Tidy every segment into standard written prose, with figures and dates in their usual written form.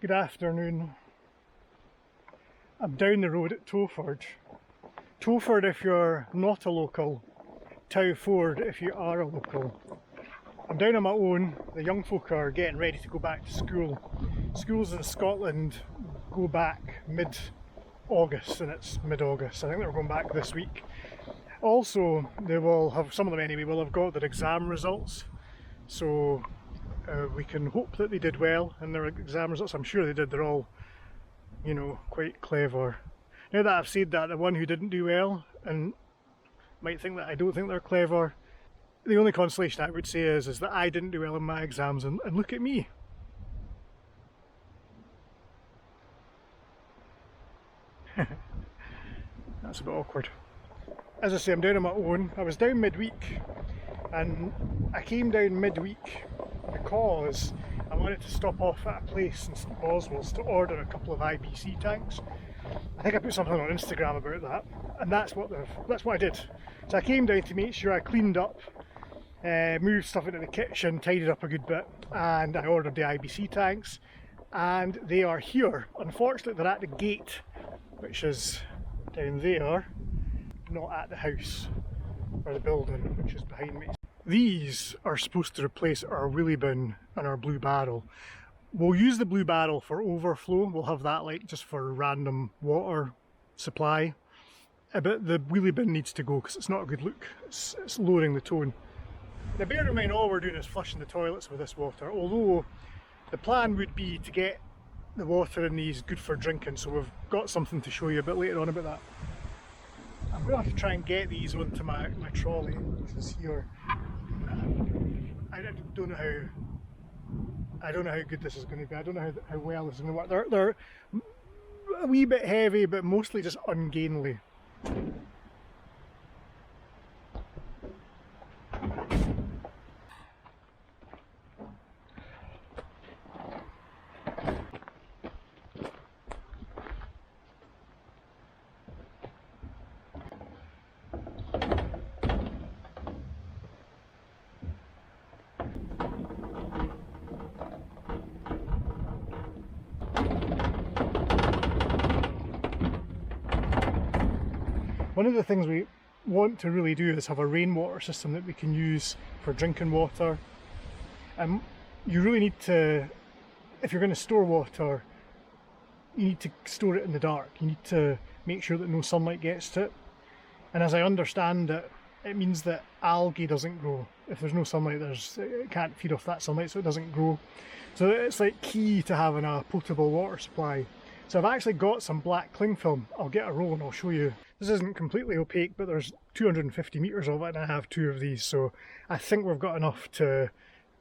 Good afternoon. I'm down the road at Towford. Towford if you're not a local, Towford if you are a local. I'm down on my own. The young folk are getting ready to go back to school. Schools in Scotland go back mid-August, and it's mid-August. I think they're going back this week. Also, they will have, some of them anyway, will have got their exam results. So we can hope that they did well in their exam results. I'm sure they did. They're all, you know, quite clever. Now that I've said that, the one who didn't do well and might think that I don't think they're clever, the only consolation I would say is that I didn't do well in my exams, and look at me. That's a bit awkward. As I say, I'm down on my own. I was down midweek, and I came down midweek because I wanted to stop off at a place in St Boswell's to order a couple of IBC tanks. I think I put something on Instagram about that, and that's what I did. So I came down to make sure I cleaned up, moved stuff into the kitchen, tidied up a good bit, and I ordered the IBC tanks, and they are here. Unfortunately, they're at the gate, which is down there, not at the house or the building, which is behind me. These are supposed to replace our wheelie bin and our blue barrel. We'll use the blue barrel for overflow. We'll have that like just for random water supply. But the wheelie bin needs to go because it's not a good look. It's lowering the tone. Now bear in mind, all we're doing is flushing the toilets with this water, although the plan would be to get the water in these good for drinking, so we've got something to show you a bit later on about that. I'm going to have to try and get these onto my trolley, which is here. I don't know how good this is going to be. I don't know how well this is going to work. They're a wee bit heavy, but mostly just ungainly. One of the things we want to really do is have a rainwater system that we can use for drinking water. And you really need to, if you're going to store water, you need to store it in the dark. You need to make sure that no sunlight gets to it. And as I understand it, it means that algae doesn't grow. If there's no sunlight, it can't feed off that sunlight, so it doesn't grow. So it's like key to having a potable water supply. So I've actually got some black cling film. I'll get a roll and I'll show you. This isn't completely opaque, but there's 250 metres of it and I have 2 of these, so I think we've got enough to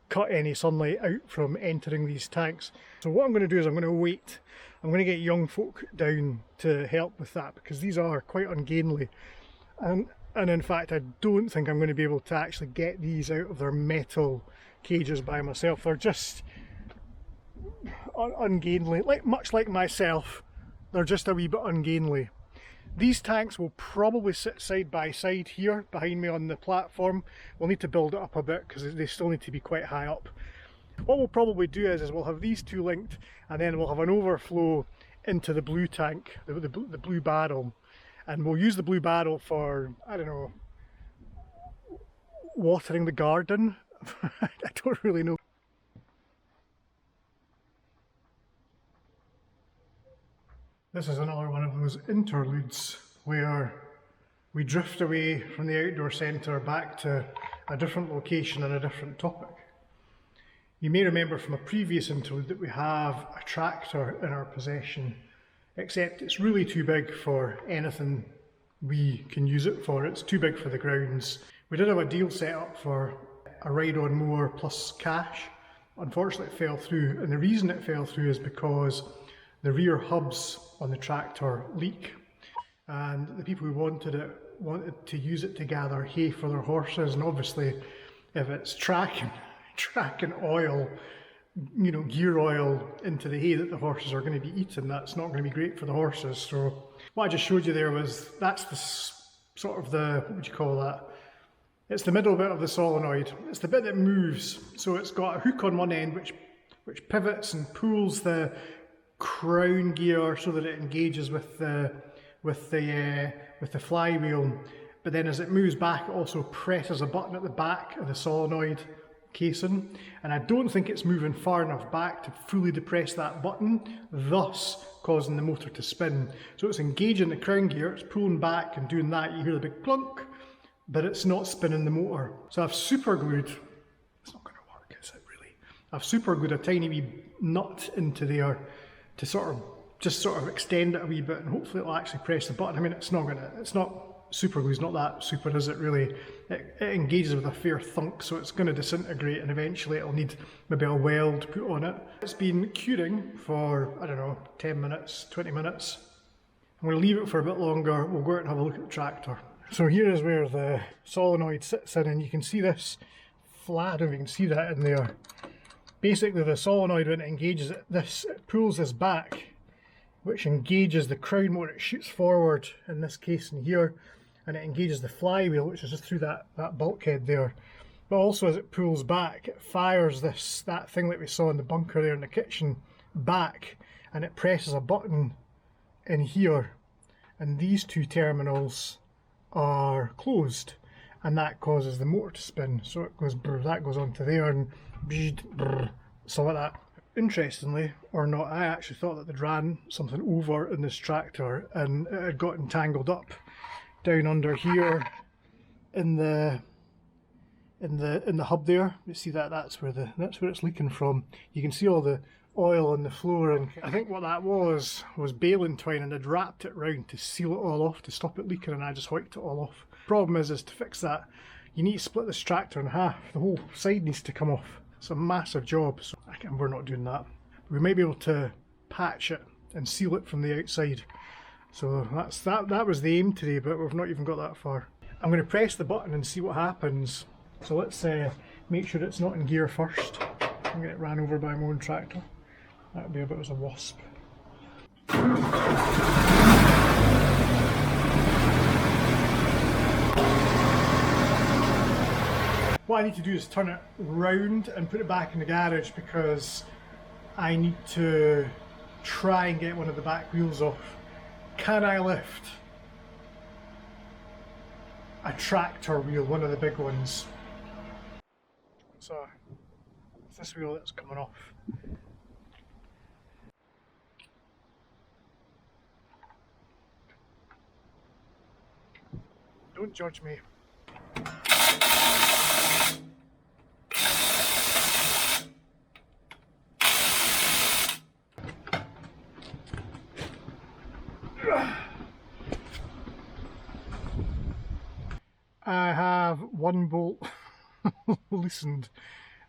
cut any sunlight out from entering these tanks. So what I'm going to do is I'm going to wait. I'm going to get young folk down to help with that because these are quite ungainly. And in fact, I don't think I'm going to be able to actually get these out of their metal cages by myself. They're just ungainly, much like myself. They're just a wee bit ungainly. These tanks will probably sit side by side here behind me on the platform. We'll need to build it up a bit because they still need to be quite high up. What we'll probably do is we'll have these two linked, and then we'll have an overflow into the blue tank, the blue barrel, and we'll use the blue barrel for, I don't know, watering the garden. I don't really know. This is another one of those interludes where we drift away from the outdoor centre back to a different location and a different topic. You may remember from a previous interlude that we have a tractor in our possession, except it's really too big for anything we can use it for. It's too big for the grounds. We did have a deal set up for a ride-on mower plus cash. Unfortunately it fell through, and the reason it fell through is because the rear hubs on the tractor leak, and the people who wanted to use it to gather hay for their horses, and obviously if it's tracking oil, you know, gear oil into the hay that the horses are going to be eating, that's not going to be great for the horses. So what I just showed you there was, that's the sort of the, what would you call that? It's the middle bit of the solenoid. It's the bit that moves. So it's got a hook on one end which pivots and pulls the crown gear so that it engages with the flywheel, but then as it moves back it also presses a button at the back of the solenoid casing, and I don't think it's moving far enough back to fully depress that button, thus causing the motor to spin. So it's engaging the crown gear, it's pulling back and doing that, you hear the big plunk, but it's not spinning the motor. So I've super glued, it's not going to work, is it really? I've super glued a tiny wee nut into there to sort of extend it a wee bit, and hopefully it'll actually press the button. I mean, it's not super glue's not that super, is it really? It engages with a fair thunk, so it's going to disintegrate, and eventually it'll need maybe a weld put on it. It's been curing for, I don't know, 10 minutes, 20 minutes. I'm going to leave it for a bit longer, we'll go out and have a look at the tractor. So here is where the solenoid sits in, and you can see this flat, I don't know if you can see that in there. Basically the solenoid, when it engages it, it pulls this back, which engages the crown motor, it shoots forward in this case in here, and it engages the flywheel, which is just through that bulkhead there. But also as it pulls back, it fires that thing that we saw in the bunker there in the kitchen back, and it presses a button in here, and these two terminals are closed, and that causes the motor to spin. So it goes brr, that goes onto there, and brr, so like that. Interestingly or not, I actually thought that they'd ran something over in this tractor and it had gotten tangled up down under here in the hub there. You see that's where it's leaking from. You can see all the oil on the floor, and I think what that was baling twine, and they'd wrapped it round to seal it all off to stop it leaking, and I just wiped it all off. Problem is to fix that you need to split this tractor in half. The whole side needs to come off. It's a massive job, so we're not doing that. We may be able to patch it and seal it from the outside. So that was the aim today, but we've not even got that far. I'm going to press the button and see what happens. So let's make sure it's not in gear first. I'm going to get ran over by my own tractor. That would be a bit of a wasp. What I need to do is turn it round and put it back in the garage, because I need to try and get one of the back wheels off. Can I lift a tractor wheel, one of the big ones? So it's this wheel that's coming off. Don't judge me. I have one bolt loosened,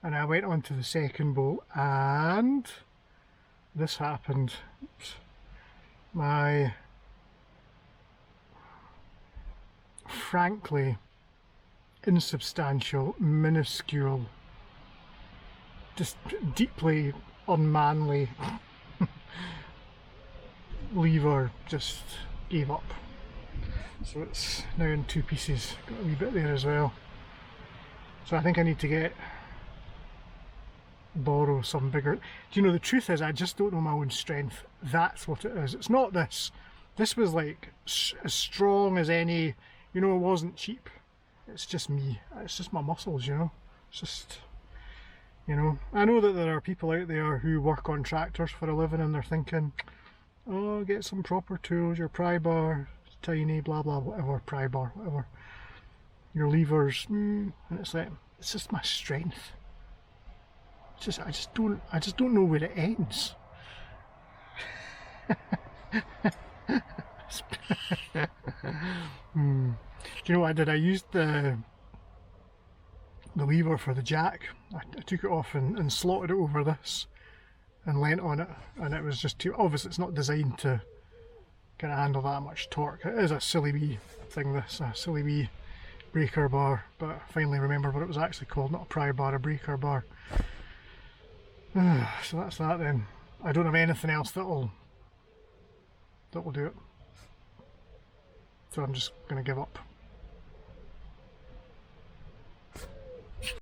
and I went on to the second bolt, and this happened. My frankly insubstantial, minuscule, just deeply unmanly lever just gave up. So it's now in two pieces. Got a wee bit there as well. So I think I need to borrow some bigger. Do you know, the truth is I just don't know my own strength. That's what it is. It's not this. This was like as strong as any, you know, it wasn't cheap. It's just me. It's just my muscles, you know. It's just, you know. I know that there are people out there who work on tractors for a living and they're thinking, oh, get some proper tools, your pry bar tiny, blah blah, whatever, pry bar, whatever, your levers, and it's like, it's just my strength. It's just, I just don't know where it ends. Do you know what I did? I used the lever for the jack. I took it off and slotted it over this and leant on it, and it was just too obvious. It's not designed to kind of handle that much torque. It is a silly wee thing, this, a silly wee breaker bar, but I finally remembered what it was actually called, not a pry bar, a breaker bar. So that's that then. I don't have anything else that'll do it, so I'm just going to give up.